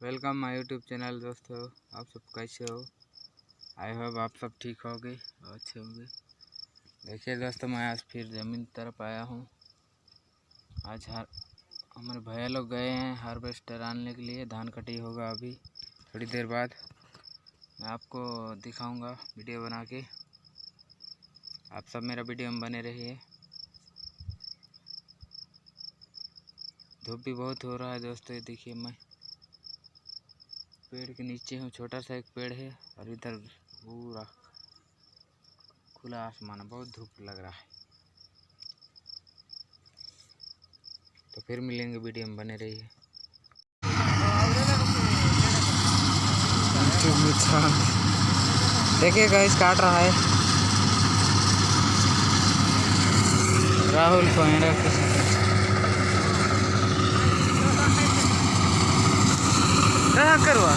Welcome my YouTube channel. दोस्तों, आप सब कैसे हो? आई होप आप सब ठीक होगे और अच्छे होंगे। देखिए दोस्तों, मैं आज फिर ज़मीन तरफ आया हूँ। आज हमारे भैया लोग गए हैं हार्वेस्टर आनने के लिए। धान कटी होगा अभी थोड़ी देर बाद। मैं आपको दिखाऊंगा वीडियो बना के। आप सब मेरा वीडियो में बने रहिए। धूप भी बहुत हो रहा है दोस्तों। ये देखिए, मैं पेड़ के नीचे हूँ। छोटा सा एक पेड़ है और इधर पूरा खुला आसमान है। बहुत धूप लग रहा है। तो फिर मिलेंगे, वीडियो में बने रहिए। देखिए गाइस, काट रहा है राहुल कोहरा क्या करवा